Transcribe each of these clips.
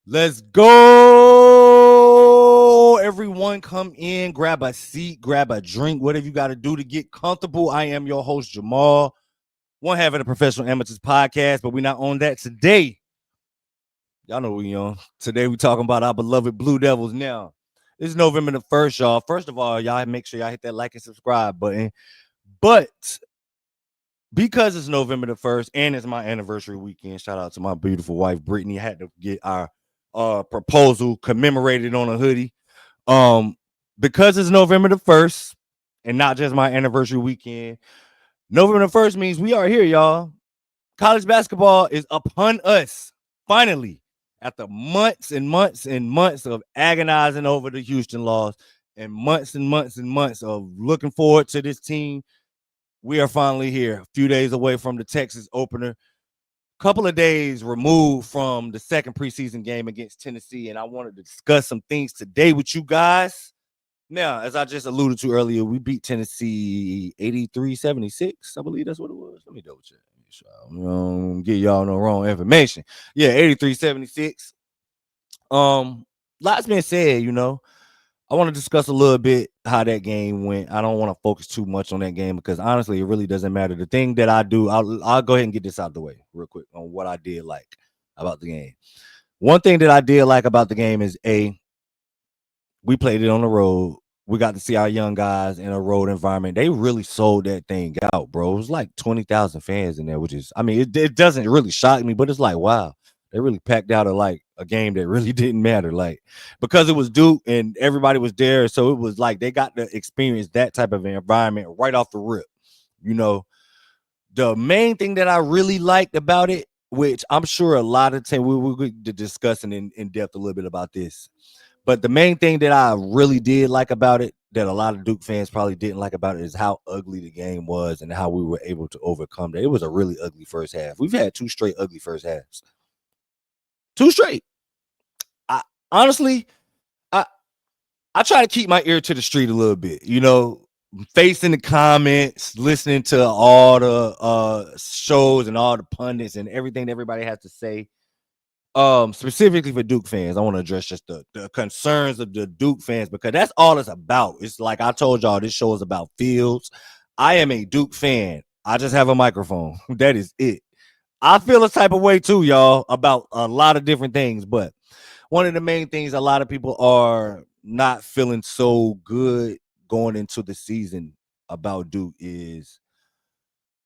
Let's go. Everyone come in, grab a seat, grab a drink, whatever you got to do to get comfortable. I am your host, Jamal, one half of the Professional Amateurs Podcast, but we're not on that today. Y'all know we on. Today we talking about our beloved Blue Devils now. It's November the 1st, y'all. First of all, y'all make sure y'all hit that like and subscribe button. But because it's November the 1st and it's my anniversary weekend, shout out to my beautiful wife, Brittany. I had to get our proposal commemorated on a hoodie. Because it's November the 1st and not just my anniversary weekend, November the 1st means we are here, y'all. College basketball is upon us, finally, after months and months and months of agonizing over the Houston loss and months and months and months of looking forward to this team. We are finally here, a few days away from the Texas opener, couple of days removed from the second preseason game against Tennessee, and I wanted to discuss some things today with you guys. Now, as I just alluded to earlier, we beat Tennessee 83-76. I believe that's what it was. Let me double check. Sure I don't get y'all no wrong information. Yeah, 83-76. Lots been said, I want to discuss a little bit how that game went. I don't want to focus too much on that game because honestly, it really doesn't matter. The thing that I do, I'll go ahead and get this out of the way real quick on what I did like about the game. One thing that I did like about the game is we played it on the road. We got to see our young guys in a road environment. They really sold that thing out, bro. It was like 20,000 fans in there, which is, I mean, it doesn't really shock me, but it's like, wow, they really packed out a game that really didn't matter. Like, because it was Duke and everybody was there. So it was like they got to experience that type of environment right off the rip. You know, the main thing that I really liked about it, which I'm sure a lot of time we'll be discussing in depth a little bit about this. But the main thing that I really did like about it, that a lot of Duke fans probably didn't like about it, is how ugly the game was and how we were able to overcome that. It was a really ugly first half. We've had two straight ugly first halves. Two straight. I honestly, I I try to keep my ear to the street a little bit, facing the comments, listening to all the shows and all the pundits and everything that everybody has to say. Specifically for Duke fans, I want to address just the concerns of the Duke fans because that's all it's about. It's like I told y'all, this show is about Fields. I am a Duke fan. I just have a microphone. That is it. I feel a type of way too, y'all, about a lot of different things. But one of the main things a lot of people are not feeling so good going into the season about Duke is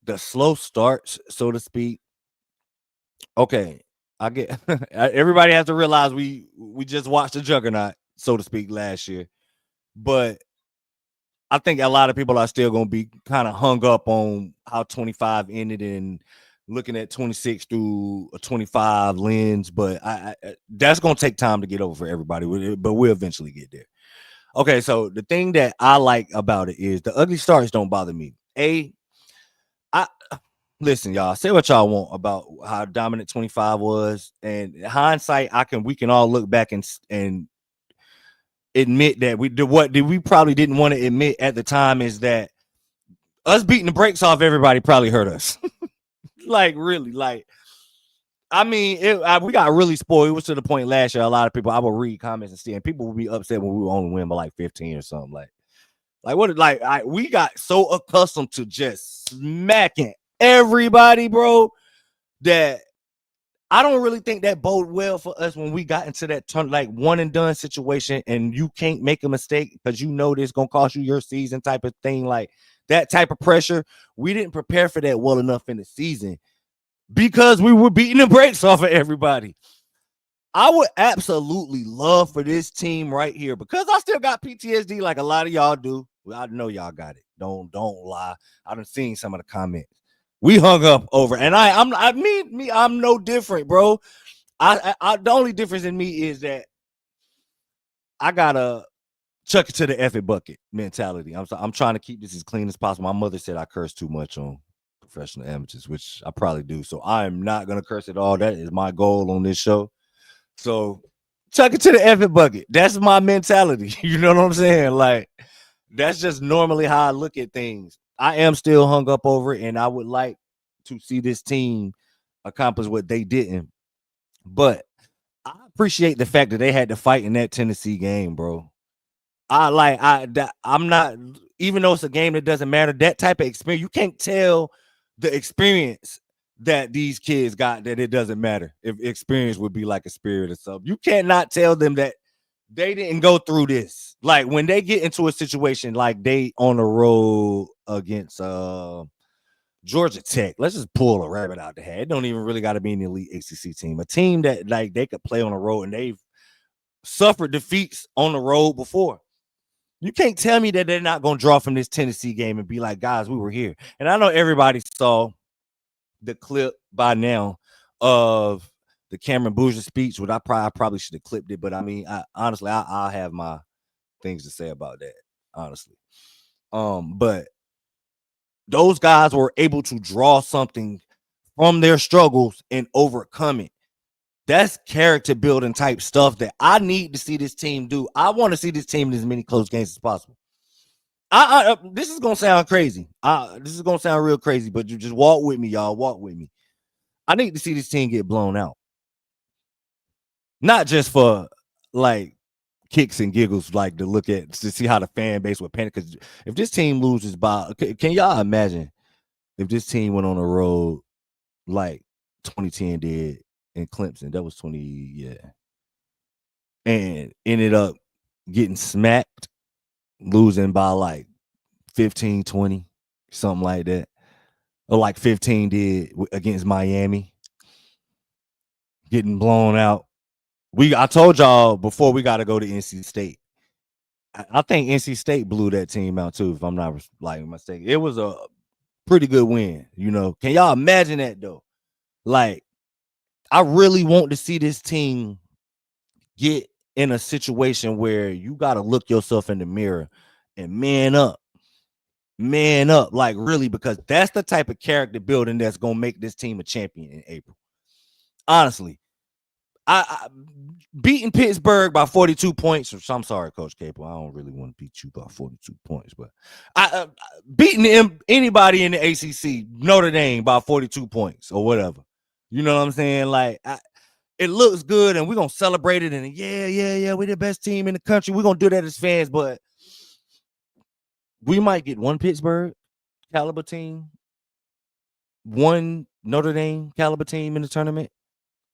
the slow starts, so to speak. Okay, I get everybody has to realize we just watched the juggernaut, so to speak, last year. But I think a lot of people are still going to be kind of hung up on how 25 ended and looking at 26 through a 25 lens. But that's going to take time to get over for everybody. But we'll eventually get there. Okay, so the thing that I like about it is the ugly starts don't bother me. I listen, y'all. Say what y'all want about how dominant 25 was, and in hindsight, we can all look back and admit that we probably didn't want to admit at the time is that us beating the brakes off everybody probably hurt us. Like really, like I mean, we got really spoiled. It was to the point last year. A lot of people, I would read comments and see, and people would be upset when we would only win by like 15 or something. Like what? We got so accustomed to just smacking everybody, bro, that I don't really think that bode well for us when we got into that like one and done situation, and you can't make a mistake because this gonna cost you your season type of thing. Like that type of pressure, we didn't prepare for that well enough in the season because we were beating the brakes off of everybody. I would absolutely love for this team right here because I still got PTSD like a lot of y'all do. I know y'all got it. Don't lie. I done seen some of the comments. We hung up over, and I'm no different, bro. The only difference in me is that I gotta chuck it to the effing bucket mentality. I'm trying to keep this as clean as possible. My mother said I curse too much on Professional Amateurs, which I probably do. So I am not gonna curse at all. That is my goal on this show. So chuck it to the effing bucket. That's my mentality. You know what I'm saying? Like that's just normally how I look at things. I am still hung up over it, and I would like to see this team accomplish what they didn't. But I appreciate the fact that they had to fight in that Tennessee game, bro. I'm not, even though it's a game that doesn't matter, that type of experience, you can't tell the experience that these kids got that it doesn't matter. If experience would be like a spirit or something. You cannot tell them that they didn't go through this. Like when they get into a situation like they on the road against Georgia Tech. Let's just pull a rabbit out the hat. It don't even really got to be an elite ACC team. A team that like they could play on the road and they've suffered defeats on the road before. You can't tell me that they're not going to draw from this Tennessee game and be like, guys, we were here. And I know everybody saw the clip by now of the Cameron Bouger speech, which I probably should have clipped it. But I mean, honestly, I'll have my things to say about that, honestly. But those guys were able to draw something from their struggles and overcome it. That's character building type stuff that I need to see this team do. I want to see this team in as many close games as possible. This is gonna sound crazy. This is gonna sound real crazy, but you just walk with me, y'all. Walk with me. I need to see this team get blown out, not just for like kicks and giggles, like to see how the fan base would panic. Because if this team loses by, can y'all imagine if this team went on a road like 2010 did in Clemson? That was 20, yeah, and ended up getting smacked, losing by like 15, 20, something like that. Or like 15 did against Miami, getting blown out. I told y'all before we got to go to NC State. I think NC State blew that team out too, if I'm not like mistaken. It was a pretty good win, you know. Can y'all imagine that though? Like, I really want to see this team get in a situation where you got to look yourself in the mirror and man up, like really, because that's the type of character building that's gonna make this team a champion in April. Honestly, I beating Pittsburgh by 42 points. Or I'm sorry, Coach Capel, I don't really want to beat you by 42 points, but beating anybody in the ACC, Notre Dame, by 42 points or whatever. You know what I'm saying? Like, it looks good, and we're gonna celebrate it. And yeah, we're the best team in the country. We're gonna do that as fans, but we might get one Pittsburgh caliber team, one Notre Dame caliber team in the tournament.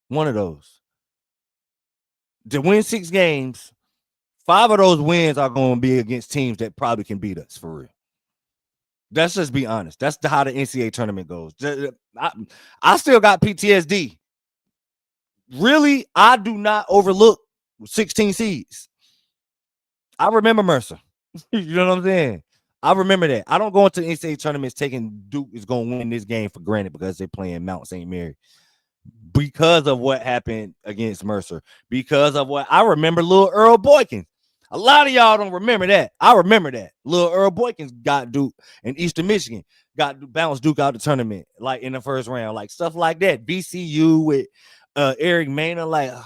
One of those. To win 6 games, 5 of those wins are going to be against teams that probably can beat us for real. Let's just be honest. That's how the NCAA tournament goes. I still got PTSD. Really, I do not overlook 16 seeds. I remember Mercer. You know what I'm saying? I remember that. I don't go into NCAA tournaments taking Duke is going to win this game for granted because they're playing Mount St. Mary. Because of what happened against Mercer. Because of what I remember, little Earl Boykins. A lot of y'all don't remember that. I remember that. Little Earl Boykins got Duke in Eastern Michigan, got bounced Duke out the tournament, like in the first round, like stuff like that. VCU with Eric Mena, like I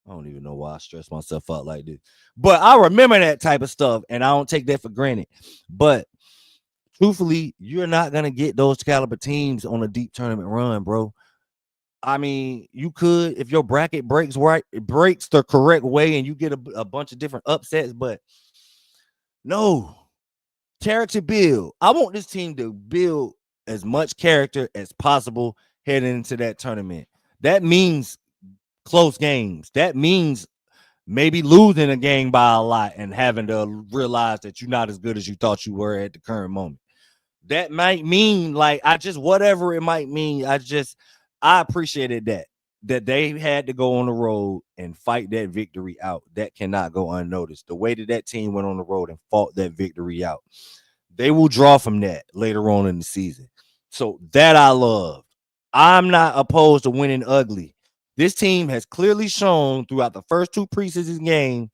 don't even know why I stress myself out like this. But I remember that type of stuff, and I don't take that for granted. But truthfully, you're not gonna get those caliber teams on a deep tournament run, bro. I mean, you could if your bracket breaks right, it breaks the correct way, and you get a bunch of different upsets. But no, character build. I want this team to build as much character as possible heading into that tournament. That means close games. That means maybe losing a game by a lot and having to realize that you're not as good as you thought you were at the current moment. That might mean like whatever it might mean. I appreciated that they had to go on the road and fight that victory out. That cannot go unnoticed. The way that team went on the road and fought that victory out, they will draw from that later on in the season. So that I love. I'm not opposed to winning ugly. This team has clearly shown throughout the first 2 preseason games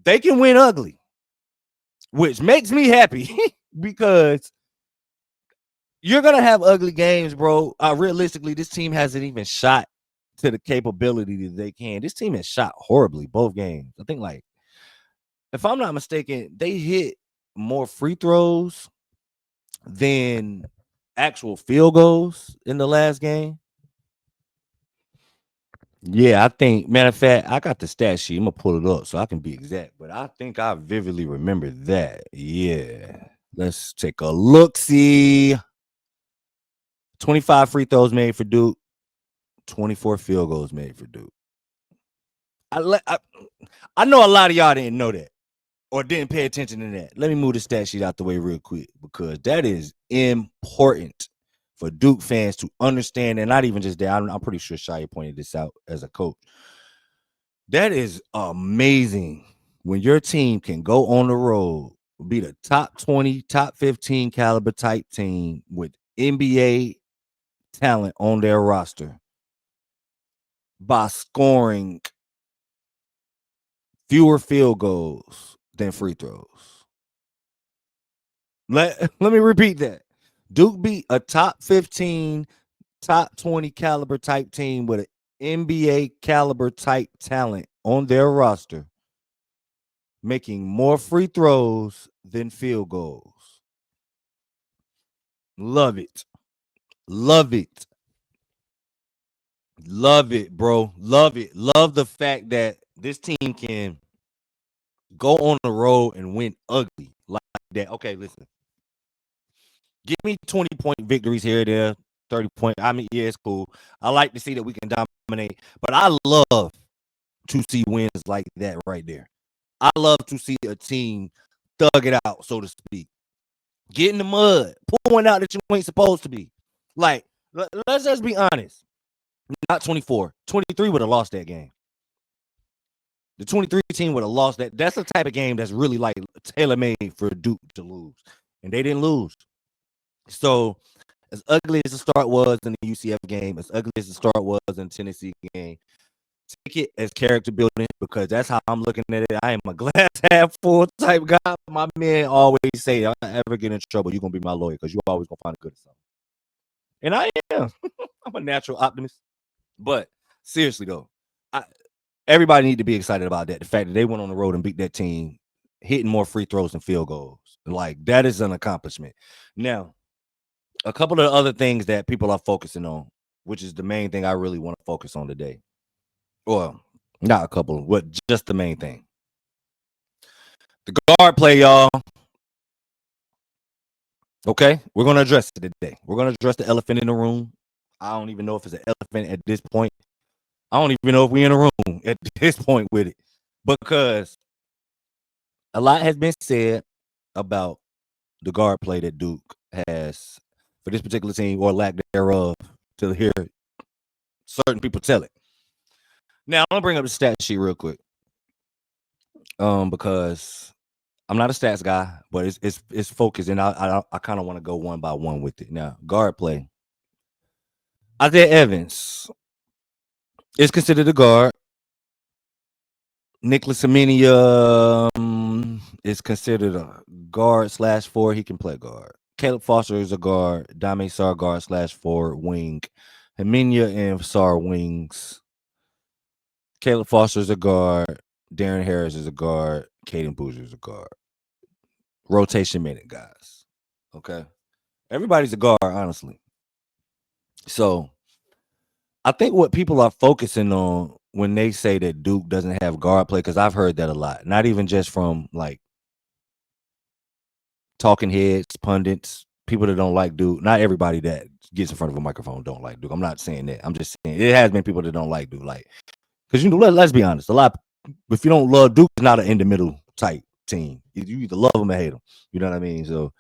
they can win ugly, which makes me happy because you're gonna have ugly games, bro. Realistically, this team hasn't even shot to the capability that they can. This team has shot horribly both games. I think, like, if I'm not mistaken, they hit more free throws than actual field goals in the last game. Yeah, I think, matter of fact, I got the stat sheet. I'm gonna pull it up so I can be exact, but I think I vividly remember that. Yeah. Let's take a look. See, 25 free throws made for Duke, 24 field goals made for Duke. I, le- I, I know a lot of y'all didn't know that or didn't pay attention to that. Let me move the stat sheet out the way real quick because that is important for Duke fans to understand, and not even just that. I'm pretty sure Shia pointed this out as a coach. That is amazing when your team can go on the road, be the top 20, top 15 caliber type team with NBA talent on their roster by scoring fewer field goals than free throws. Let me repeat that. Duke beat a top 15, top 20 caliber type team with an NBA caliber type talent on their roster, making more free throws than field goals. Love it. Love it. Love it, bro. Love it. Love the fact that this team can go on the road and win ugly like that. Okay, listen. Give me 20-point victories here or there, 30-point. I mean, yeah, it's cool. I like to see that we can dominate, but I love to see wins like that right there. I love to see a team thug it out, so to speak. Get in the mud, pull one out that you ain't supposed to be. Like, let's just be honest. Not 24. 23 would have lost that game. The 23 team would have lost that. That's the type of game that's really like tailor-made for Duke to lose. And they didn't lose. So as ugly as the start was in the UCF game, as ugly as the start was in the Tennessee game, take it as character building because that's how I'm looking at it. I am a glass half full type guy. My men always say, if I ever get in trouble, you're gonna be my lawyer because you always gonna find a good in something. And I am. I'm a natural optimist. But seriously though, I, everybody need to be excited about that. The fact that they went on the road and beat that team, hitting more free throws than field goals. Like that is an accomplishment. Now, a couple of other things that people are focusing on, which is the main thing I really want to focus on today. Well, not a couple, but just the main thing. The guard play, y'all. Okay, we're gonna address it today. We're gonna address the elephant in the room. I don't even know if it's an elephant at this point. I don't even know if we're in a room at this point with it because a lot has been said about the guard play that Duke has for this particular team or lack thereof to hear certain people tell it. Now, I'm gonna bring up the stat sheet real quick. Because I'm not a stats guy, but it's focused, and I kind of want to go one by one with it. Now, guard play. Isaiah Evans is considered a guard. Nicholas Amenia is considered a guard slash four. He can play guard. Caleb Foster is a guard. Dame Sar guard slash forward wing. Amenia and Sar wings. Caleb Foster is a guard. Darren Harris is a guard. Caden Boozer is a guard. Rotation minute guys. Okay. Everybody's a guard, honestly. So I think what people are focusing on when they say that Duke doesn't have guard play, because I've heard that a lot, not even just from like talking heads, pundits, people that don't like Duke. Not everybody that gets in front of a microphone don't like Duke. I'm not saying that. I'm just saying it has been people that don't like Duke. Like, because let's be honest, a lot. If you don't love Duke, it's not an in the middle type team. You either love them or hate them. You know what I mean? So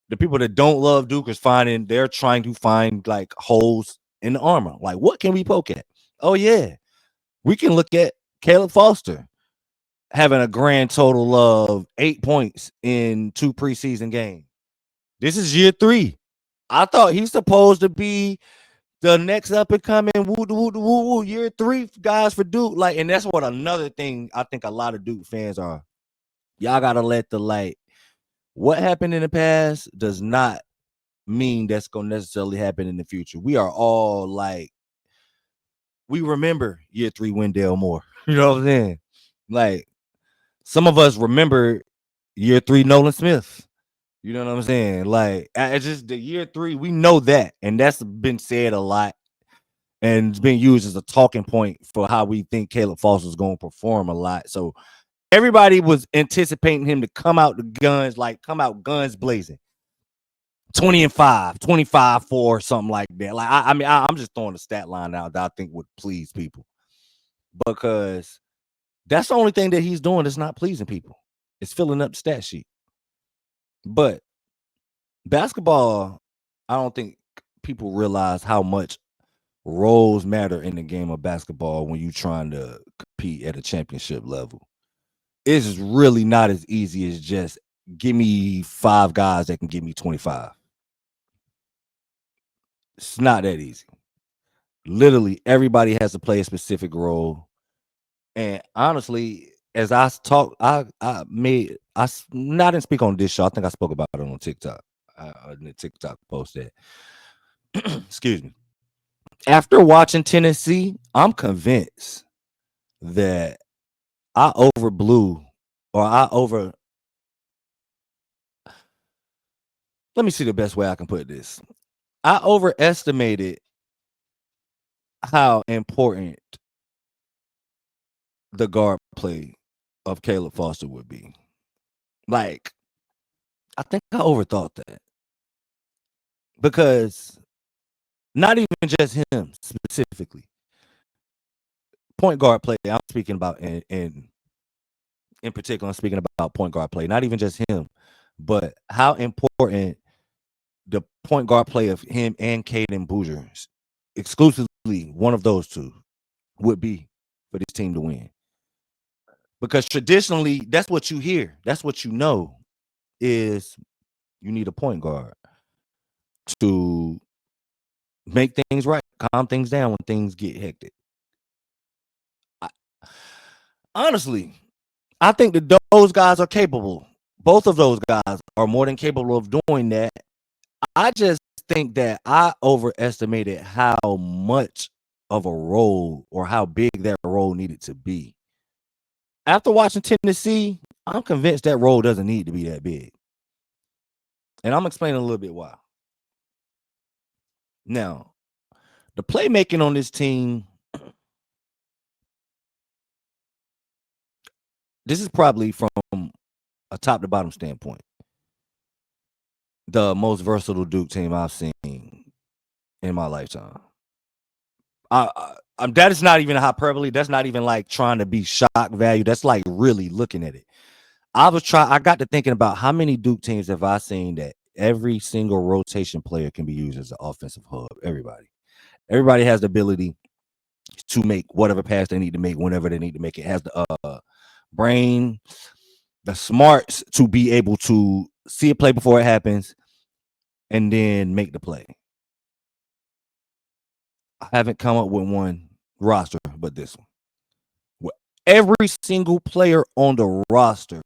the people that don't love Duke is they're trying to find like holes in the armor. Like, what can we poke at? Oh, yeah. We can look at Caleb Foster having a grand total of 8 points in 2 preseason games. This is year 3. I thought he's supposed to be the next up and coming year 3 guys for Duke. Like, and that's what another thing I think a lot of Duke fans are. Y'all gotta let the light. What happened in the past does not mean that's gonna necessarily happen in the future. We are all like, we remember year 3 Wendell Moore. You know what I'm saying? Like, some of us remember year 3 Nolan Smith. You know what I'm saying? Like, it's just the year 3, we know that, and that's been said a lot. and it's being used as a talking point for how we think Caleb Foster's going to perform a lot. So everybody was anticipating him to come out guns blazing. 20-5, 25-4, something like that. Like I'm just throwing a stat line out that I think would please people, because that's the only thing that he's doing that's not pleasing people. It's filling up the stat sheet. But basketball, I don't think people realize how much roles matter in the game of basketball when you're trying to compete at a championship level. It's really not as easy as just give me 5 guys that can give me 25. It's not that easy. Literally, everybody has to play a specific role. And honestly, as I talk, I didn't speak on this show. I think I spoke about it on TikTok. In the TikTok post that. Excuse me. After watching Tennessee, I'm convinced that I overblew or I over. Let me see the best way I can put this. I overestimated how important the guard play of Caleb Foster would be. Like, I think I overthought that, because not even just him specifically. Point guard play, I'm speaking about in particular, I'm speaking about point guard play. Not even just him, but how important the point guard play of him and Caden Boozer, exclusively one of those two, would be for this team to win. Because traditionally, that's what you hear. That's what you know, is you need a point guard to make things right, calm things down when things get hectic. Honestly, I think that those guys are capable. Both of those guys are more than capable of doing that. I just think that I overestimated how much of a role or how big that role needed to be. After watching Tennessee, I'm convinced that role doesn't need to be that big. And I'm explaining a little bit why. Now, the playmaking on this team, this is probably from a top to bottom standpoint, the most versatile Duke team I've seen in my lifetime. That is not even a hyperbole. That's not even like trying to be shock value. That's like really looking at it. I got to thinking about how many Duke teams have I seen that every single rotation player can be used as an offensive hub. Everybody has the ability to make whatever pass they need to make whenever they need to make it. Has the brain, the smarts to be able to see a play before it happens and then make the play. I haven't come up with one roster but this one. Every single player on the roster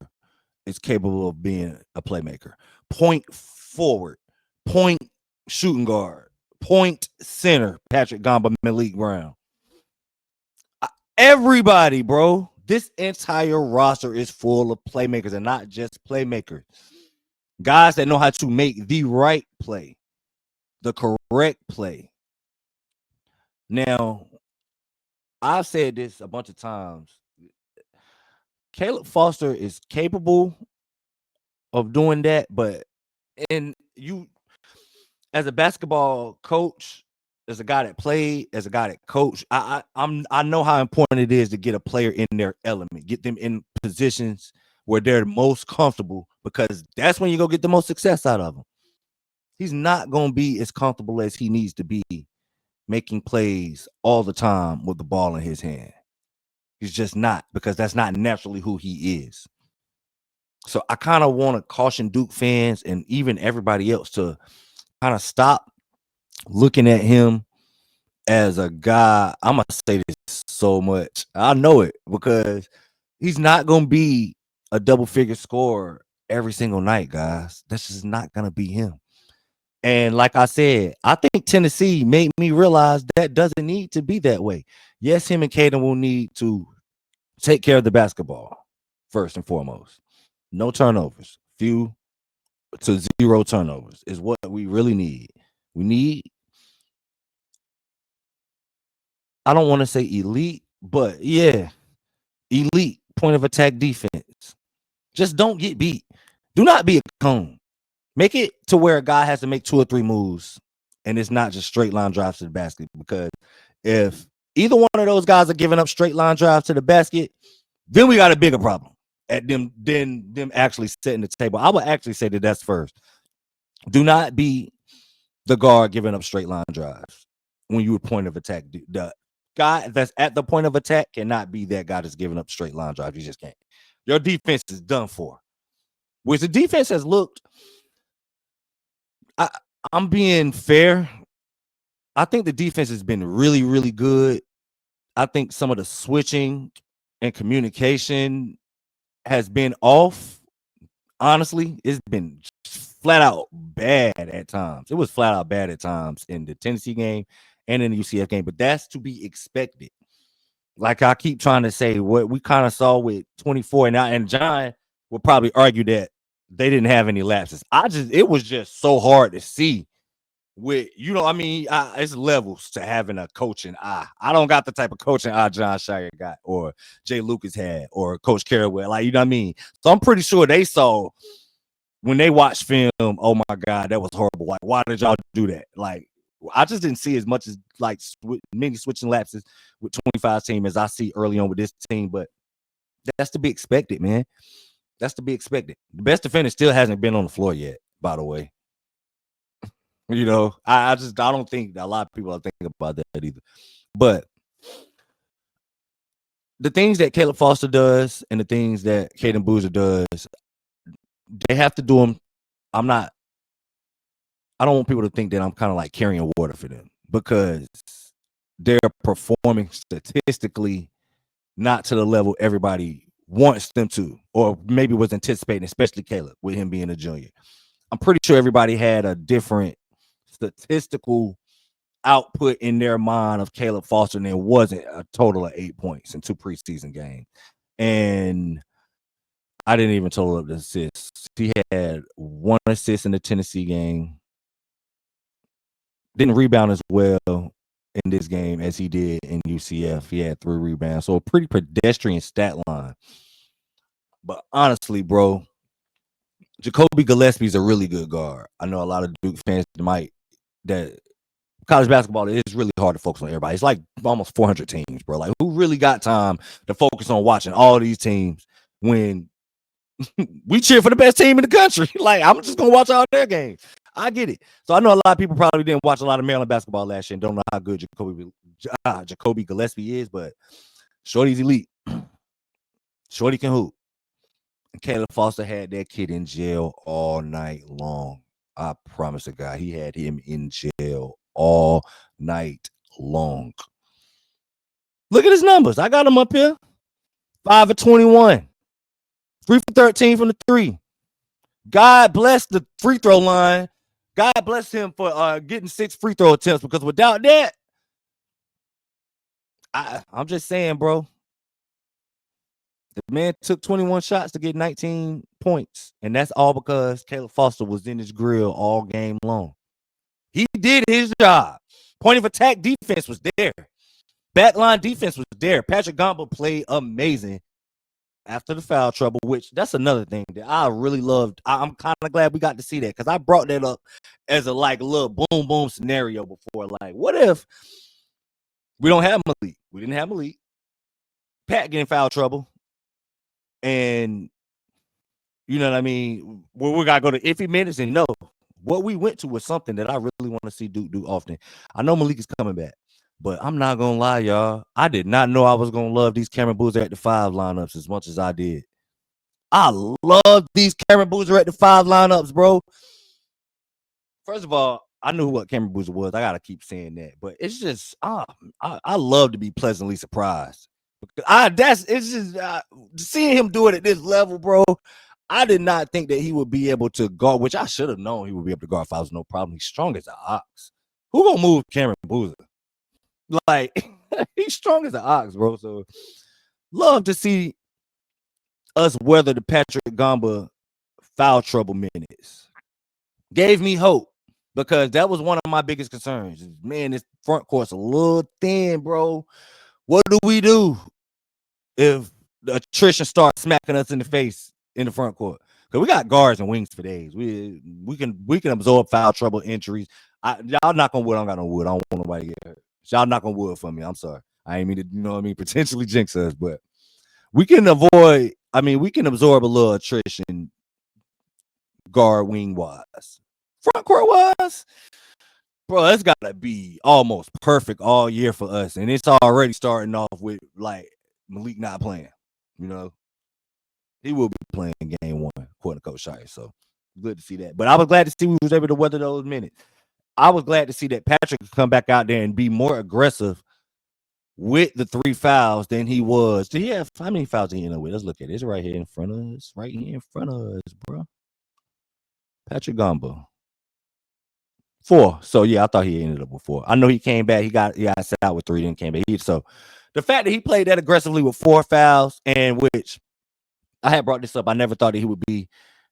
is capable of being a playmaker. Point forward, point shooting guard, point center, Patrick Gamba, Malik Brown. Everybody, bro. This entire roster is full of playmakers, and not just playmakers. Guys that know how to make the right play, the correct play. Now, I've said this a bunch of times. Caleb Foster is capable of doing that, but you, as a basketball coach, as a guy that played, as a guy that coached, I know how important it is to get a player in their element, get them in positions where they're most comfortable, because that's when you go get the most success out of them. He's not going to be as comfortable as he needs to be making plays all the time with the ball in his hand. He's just not, because that's not naturally who he is. So I kind of want to caution Duke fans and even everybody else to kind of stop looking at him as a guy. I'm going to say this so much. I know it, because he's not going to be a double-figure scorer every single night, guys. That's just not going to be him. And like I said, I think Tennessee made me realize that doesn't need to be that way. Yes, him and Caden will need to take care of the basketball first and foremost. No turnovers. Few to zero turnovers is what we really need. We need I don't want to say elite, but yeah, elite point of attack defense. Just don't get beat. Do not be a cone. Make it to where a guy has to make 2 or 3 moves, and it's not just straight line drives to the basket. Because if either one of those guys are giving up straight line drives to the basket, then we got a bigger problem at them than them actually setting the table. I would actually say that that's first. Do not be the guard giving up straight line drives when you point of attack. The guy that's at the point of attack cannot be that guy that's giving up straight line drives. You just can't. Your defense is done for. Which the defense has looked. I'm being fair. I think the defense has been really, really good. I think some of the switching and communication has been off. Honestly, it's been flat out bad at times. It was flat out bad at times in the Tennessee game and in the UCF game, but that's to be expected. Like I keep trying to say, what we kind of saw with 24 and John will probably argue that they didn't have any lapses. It was just so hard to see with, I mean, it's levels to having a coaching eye. I don't got the type of coaching eye John Shire got or Jay Lucas had or Coach Carrawell. Like, you know what I mean? So I'm pretty sure they saw when they watched film, oh my God, that was horrible. Like, why did y'all do that? Like, I just didn't see as much as like many switching lapses with 25 team as I see early on with this team, but that's to be expected, man. That's to be expected. The best defender still hasn't been on the floor yet, by the way. I don't think a lot of people are thinking about that either. But the things that Caleb Foster does and the things that Caden Boozer does, they have to do them. I don't want people to think that I'm kind of like carrying water for them because they're performing statistically not to the level everybody wants them to, or maybe was anticipating, especially Caleb with him being a junior. I'm pretty sure everybody had a different statistical output in their mind of Caleb Foster, and it wasn't a total of 8 points in 2 preseason games. And I didn't even total up the assists. He had 1 assist in the Tennessee game. Didn't rebound as well in this game as he did in UCF. He had 3 rebounds. So a pretty pedestrian stat line. But honestly, bro, Jacoby Gillespie's a really good guard. I know a lot of Duke fans that college basketball is really hard to focus on everybody. It's like almost 400 teams, bro. Like, who really got time to focus on watching all these teams when we cheer for the best team in the country? Like, I'm just going to watch all their games. I get it. So I know a lot of people probably didn't watch a lot of Maryland basketball last year and don't know how good Jacoby Gillespie is, but Shorty's elite. Shorty can hoop. And Caleb Foster had that kid in jail all night long. I promise the guy, he had him in jail all night long. Look at his numbers. I got him up here. 5 of 21. 3 for 13 from the 3. God bless the free throw line. God bless him for getting 6 free throw attempts, because without that, I'm just saying, bro. The man took 21 shots to get 19 points, and that's all because Caleb Foster was in his grill all game long. He did his job. Point of attack defense was there. Backline defense was there. Patrick Gamba played amazing after the foul trouble, which that's another thing that I really loved. I'm kind of glad we got to see that, because I brought that up as a little boom boom scenario before. Like, what if we don't have Malik? We didn't have Malik. Pat getting foul trouble, and you know what I mean? We got to go to iffy minutes, and no, what we went to was something that I really want to see Duke do often. I know Malik is coming back, but I'm not going to lie, y'all. I did not know I was going to love these Cameron Boozer at the 5 lineups as much as I did. I love these Cameron Boozer at the 5 lineups, bro. First of all, I knew what Cameron Boozer was. I got to keep saying that. But it's just, I love to be pleasantly surprised. It's just seeing him do it at this level, bro. I did not think that he would be able to guard, which I should have known he would be able to guard fouls, no problem. He's strong as an ox. Who gonna move Cameron Boozer? Like, he's strong as an ox, bro. So love to see us weather the Patrick Gamba foul trouble minutes. Gave me hope. because that was one of my biggest concerns. Man, this front court's a little thin, bro. What do we do if the attrition starts smacking us in the face in the front court? Because we got guards and wings for days. We can absorb foul trouble, injuries. Y'all knock on wood. I don't got no wood. I don't want nobody to get hurt. Y'all knock on wood for me. I'm sorry. I ain't mean to, potentially jinx us, but we can avoid. I mean, we can absorb a little attrition, guard wing wise. Front court wise, bro, it's got to be almost perfect all year for us, and it's already starting off with like Malik not playing. He will be playing game one, according to Coach Shire. So good to see that. But I was glad to see we was able to weather those minutes. I was glad to see that Patrick could come back out there and be more aggressive with the 3 fouls than he was. Did he have how many fouls did he end up with? Let's look at it. It's right here in front of us. Right here in front of us, bro. Patrick Gumbo. 4. So yeah, I thought he ended up with 4. I know he came back. He got set out with 3, then came back. So the fact that he played that aggressively with 4 fouls, and which I had brought this up. I never thought that he would be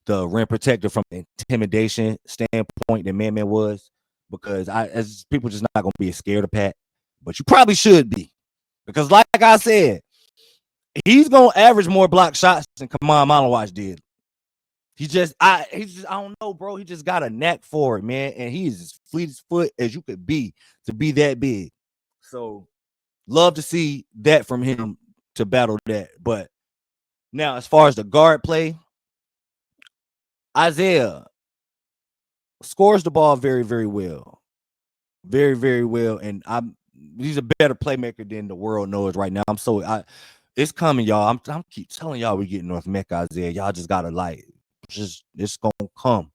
the rim protector from an intimidation standpoint that Man was, because as people just not gonna be scared of Pat, but you probably should be, because like I said, he's gonna average more block shots than Kaman Malawach did. I don't know, bro. He just got a knack for it, man, and he is as fleet as foot as you could be to be that big. So love to see that from him to battle that. But now, as far as the guard play, Isaiah scores the ball very, very well. Very, very well. And he's a better playmaker than the world knows right now. It's coming, y'all. I'm keep telling y'all we get North Mecca, Isaiah. Y'all just gotta it's gonna come.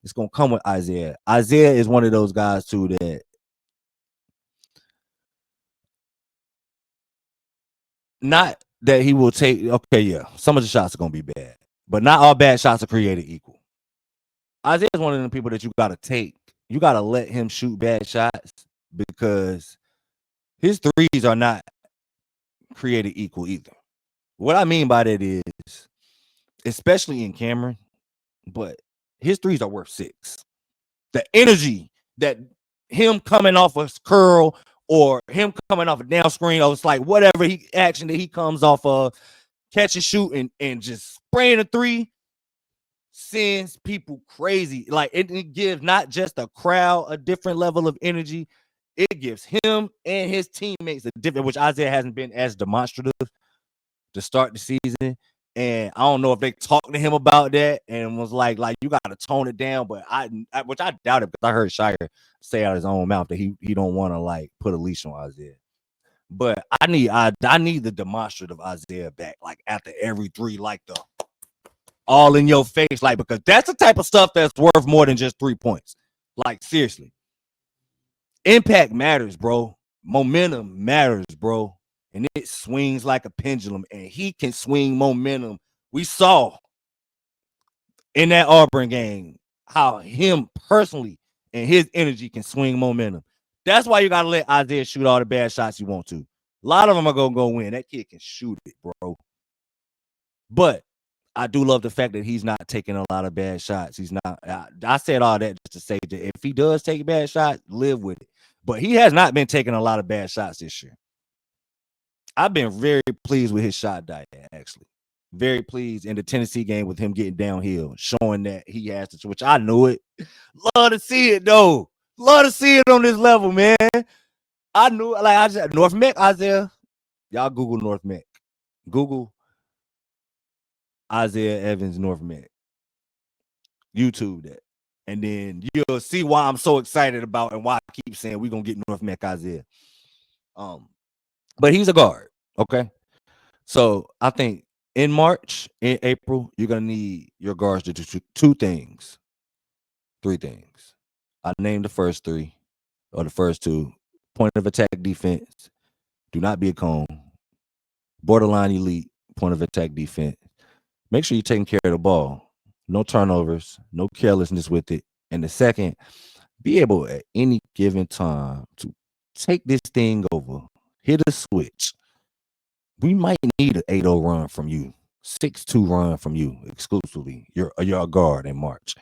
It's gonna come with Isaiah. Isaiah is one of those guys too that not that he will take. Okay, yeah, some of the shots are gonna be bad, but not all bad shots are created equal. Isaiah is one of the people that you gotta take. You gotta let him shoot bad shots because his threes are not created equal either. What I mean by that is, especially in Cameron, but his threes are worth 6. The energy that him coming off a curl or him coming off a down screen, or it's like whatever action that he comes off of, catch and shoot and just spraying a 3 sends people crazy. Like it gives not just a crowd a different level of energy, it gives him and his teammates a different, which Isaiah hasn't been as demonstrative to start the season. And I don't know if they talked to him about that and was like you got to tone it down. But which I doubt it, because I heard Shire say out of his own mouth that he don't want to put a leash on Isaiah. But I need the demonstrative Isaiah back, after every 3, the all in your face, because that's the type of stuff that's worth more than just 3 points. Seriously, impact matters, bro. Momentum matters, bro. And it swings like a pendulum, and he can swing momentum. We saw in that Auburn game how him personally and his energy can swing momentum. That's why you got to let Isaiah shoot all the bad shots you want to. A lot of them are going to go win. That kid can shoot it, bro. But I do love the fact that he's not taking a lot of bad shots. He's not. I said all that just to say that if he does take bad shots, live with it. But he has not been taking a lot of bad shots this year. I've been very pleased with his shot diet, actually. Very pleased in the Tennessee game with him getting downhill, showing that he has to, which I knew it. Love to see it, though. Love to see it on this level, man. I knew, I said, North Mech, Isaiah. Y'all Google North Mech. Google Isaiah Evans North Mech. YouTube that. And then you'll see why I'm so excited about and why I keep saying we're going to get North Mech Isaiah. But he's a guard, okay? So I think in March, in April, you're going to need your guards to do 2 things. 3 things. I named the first 3 or the first 2. Point of attack defense. Do not be a cone. Borderline elite. Point of attack defense. Make sure you're taking care of the ball. No turnovers. No carelessness with it. And the second, be able at any given time to take this thing over. Hit a switch. We might need an 8-0 run from you. 6-2 run from you exclusively. You're a guard in March.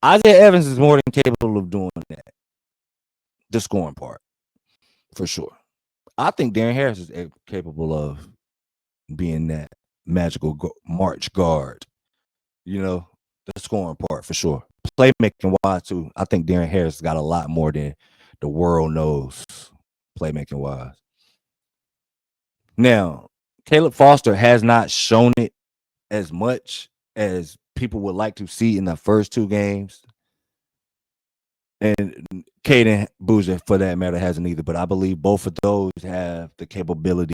Isaiah Evans is more than capable of doing that. The scoring part, for sure. I think Darren Harris is capable of being that magical March guard. You know, the scoring part for sure. Playmaking wise too. I think Darren Harris got a lot more than the world knows. Playmaking wise. Now, Caleb Foster has not shown it as much as people would like to see in the first two games. And Caden Boozer, for that matter, hasn't either. But I believe both of those have the capability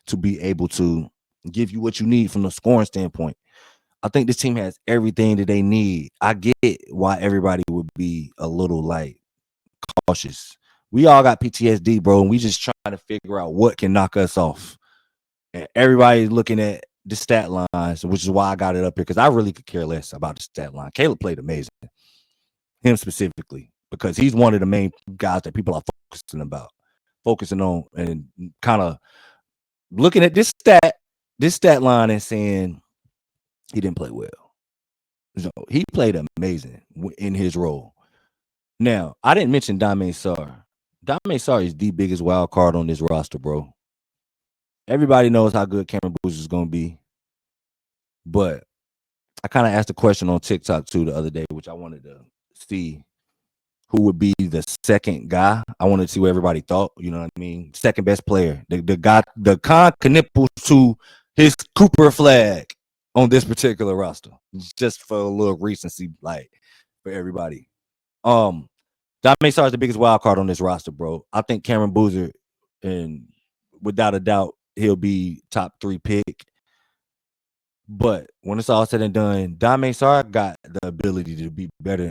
to be able to give you what you need from the scoring standpoint. I think this team has everything that they need. I get why everybody would be a little like cautious. We all got PTSD, bro, and we just trying to figure out what can knock us off. And everybody's looking at the stat lines, which is why I got it up here, because I really could care less about the stat line. Caleb played amazing. Him specifically, because he's one of the main guys that people are focusing on, and kind of looking at this stat line and saying he didn't play well. So he played amazing in his role. Now, I didn't mention Dame Sarr. Dame Sarr is the biggest wild card on this roster, bro. Everybody knows how good Cameron Boozer is going to be. But I kind of asked a question on TikTok, too, the other day, which I wanted to see who would be the second guy. I wanted to see what everybody thought. You know what I mean? Second best player. The guy, the con connipple to his Cooper flag on this particular roster. Just for a little recency, like, for everybody. Dame Sarr is the biggest wild card on this roster, bro. I think Cameron Boozer, and without a doubt, he'll be top 3 pick. But when it's all said and done, Dame Sarr got the ability to be better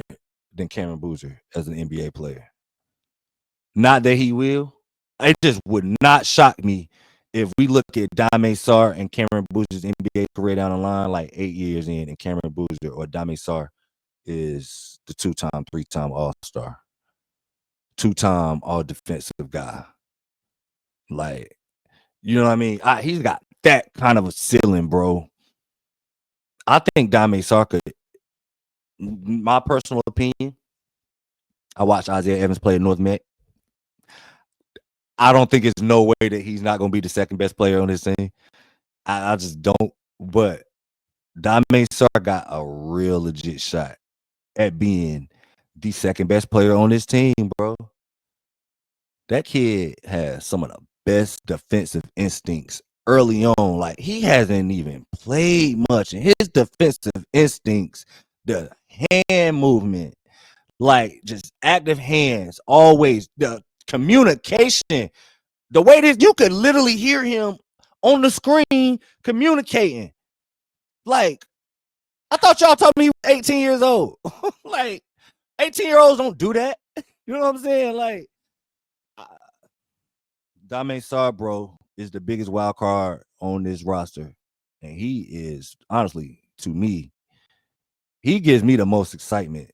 than Cameron Boozer as an NBA player. Not that he will. It just would not shock me if we look at Dame Sarr and Cameron Boozer's NBA career down the line, like 8 years in, and Cameron Boozer or Dame Sarr is the 2-time, 3-time All-Star, 2-time All-Defensive guy. Like, you know what I mean? He's got that kind of a ceiling, bro. I think Dame Sarr could, my personal opinion, I watched Isaiah Evans play at North Met. I don't think it's no way that he's not going to be the second best player on this team. I just don't. But Dame Sarr got a real legit shot at being the second best player on this team, bro. That kid has some of the best defensive instincts early on. Like, he hasn't even played much, and his defensive instincts, the hand movement, like just active hands, always the communication, the way that you could literally hear him on the screen communicating. Like, I thought y'all told me he was 18 years old. Like, 18-year-olds don't do that. You know what I'm saying? Like, Dame Sarr, bro, is the biggest wild card on this roster. And he is, honestly, to me, he gives me the most excitement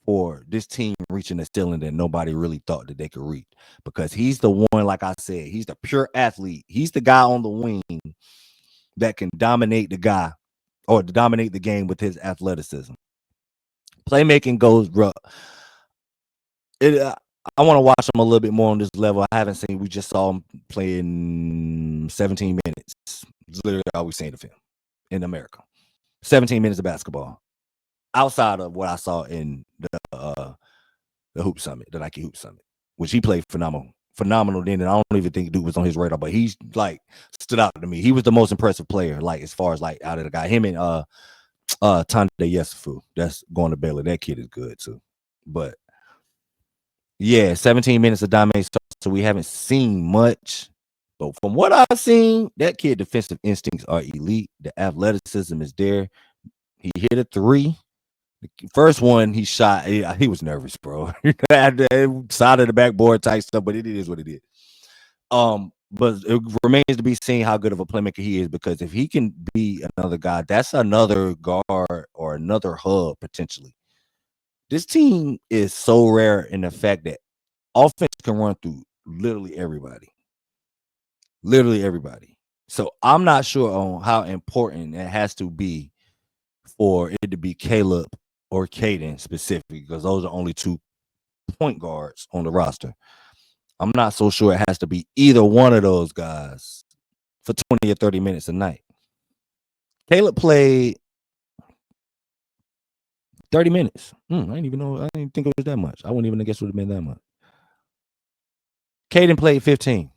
for this team reaching a ceiling that nobody really thought that they could reach. Because he's the one, like I said, he's the pure athlete. He's the guy on the wing that can dominate the guy or dominate the game with his athleticism. Playmaking goes, bro. I want to watch him a little bit more on this level. I haven't seen. We just saw him playing 17 minutes. It's literally all we've seen of him in America. 17 minutes of basketball, outside of what I saw in the Hoop Summit, the Nike Hoop Summit, which he played phenomenal then. And I don't even think dude was on his radar, but he's like stood out to me. He was the most impressive player, like as far as like out of the guy. Him and Tande Yesufu, that's going to Baylor. That kid is good too. But yeah, 17 minutes of Dame Sarr, so we haven't seen much. But from what I've seen, that kid defensive instincts are elite. The athleticism is there. He hit a 3. The first one he shot, he was nervous, bro. Side of the backboard type stuff, but it is what it is. But it remains to be seen how good of a playmaker he is, because if he can be another guy, that's another guard or another hub potentially. This team is so rare in the fact that offense can run through literally everybody. Literally everybody. So I'm not sure on how important it has to be for it to be Caleb or Caden specifically, because those are only 2 point guards on the roster. I'm not so sure it has to be either one of those guys for 20 or 30 minutes a night. Caleb played 30 minutes. I didn't even know. I didn't think it was that much. I wouldn't even have guessed it would have been that much. Caden played 15.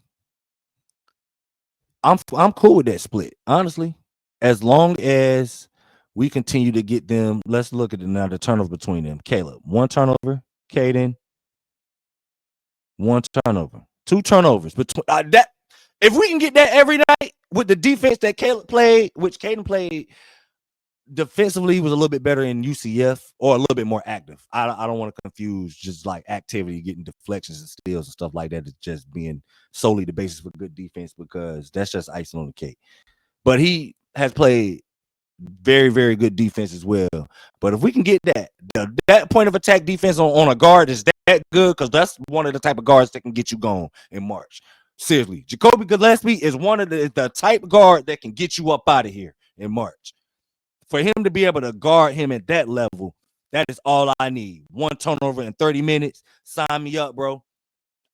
I'm cool with that split, honestly. As long as we continue to get them, let's look at the turnover between them. Caleb, 1 turnover. Caden, 1 turnover. 2 turnovers between that. If we can get that every night with the defense that Caleb played, which Caden played defensively, was a little bit better in UCF or a little bit more active. I don't want to confuse just like activity, getting deflections and steals and stuff like that as just being solely the basis for good defense, because that's just icing on the cake. But he has played very, very good defense as well. But if we can get that point of attack defense on a guard is that good, because that's one of the type of guards that can get you going in March. Seriously, Jacoby Gillespie is one of the type of guard that can get you up out of here in March. For him to be able to guard him at that level, that is all I need. 1 turnover in 30 minutes. Sign me up, bro.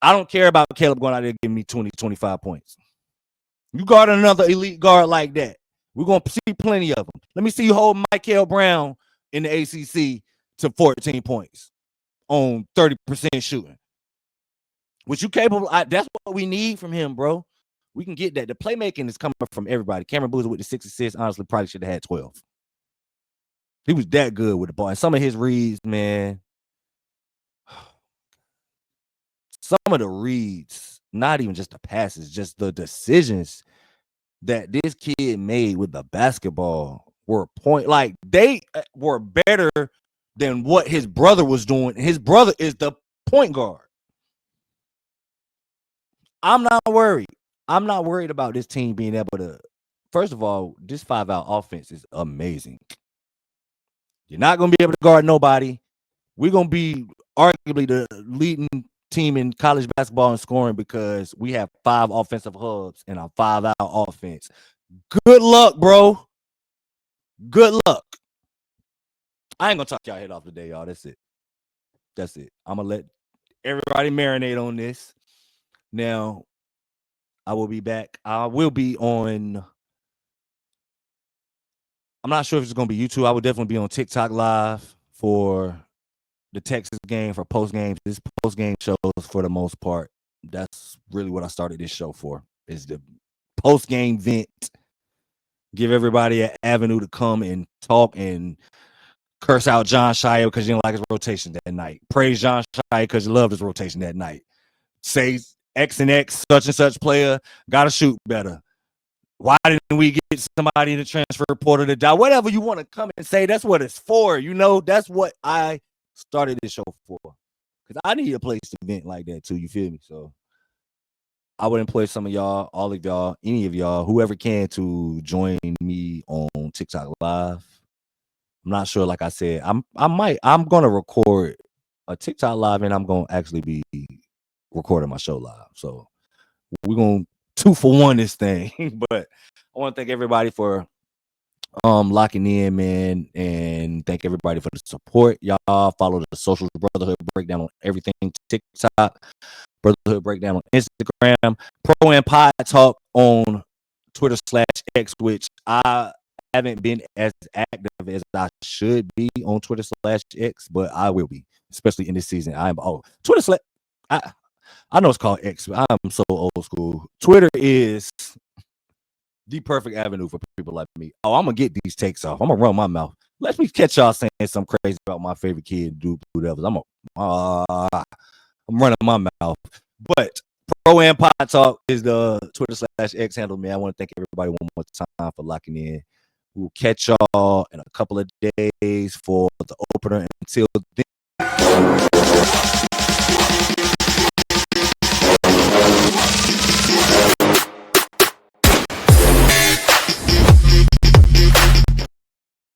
I don't care about Caleb going out there giving me 20, 25 points. You guard another elite guard like that, we're going to see plenty of them. Let me see you hold Michael Brown in the ACC to 14 points on 30% shooting. Which you capable? That's what we need from him, bro. We can get that. The playmaking is coming from everybody. Cameron Boozer with the 6 assists, honestly, probably should have had 12. He was that good with the ball. And some of his reads, man, some of the reads, not even just the passes, just the decisions that this kid made with the basketball were they were better than what his brother was doing. His brother is the point guard. I'm not worried. I'm not worried about this team being able to. First of all, this 5-out offense is amazing. You're not going to be able to guard nobody. We're going to be arguably the leading team in college basketball in scoring because we have 5 offensive hubs in our 5-out offense. Good luck, bro. Good luck. I ain't going to talk y'all head off today, y'all. That's it. That's it. I'm going to let everybody marinate on this. Now, I will be back. I will be on. I'm not sure if it's going to be YouTube. I will definitely be on TikTok live for the Texas game, for post games. This post game shows for the most part. That's really what I started this show for, is the post game vent. Give everybody an avenue to come and talk and curse out John Shire because you didn't like his rotation that night. Praise John Shire because you loved his rotation that night. Say X and X, such and such player, got to shoot better. Why didn't we get somebody in the transfer portal to die? Whatever you want to come and say, that's what it's for. You know, that's what I started this show for. Because I need a place to vent like that too. You feel me? So I would employ some of y'all, all of y'all, any of y'all, whoever can, to join me on TikTok Live. I'm not sure. Like I said, I'm gonna record a TikTok Live, and I'm gonna actually be recording my show live. So we're gonna 2-for-1 this thing. But I want to thank everybody for locking in, man, and thank everybody for the support. Y'all follow the socials, Brotherhood Breakdown on everything, TikTok, Brotherhood Breakdown on Instagram, Pro and Pod Talk on Twitter/X, which I haven't been as active as I should be on Twitter/X, but I will be, especially in this season. Twitter/ I know it's called X, but I'm so old school. Twitter is the perfect avenue for people like me. Oh, I'm gonna get these takes off. I'm gonna run my mouth. Let me catch y'all saying something crazy about my favorite kid, Blue Devils. I'm running my mouth. But Pro and Pod Talk is the Twitter/X handle, man. I want to thank everybody one more time for locking in. We'll catch y'all in a couple of days for the opener. Until then,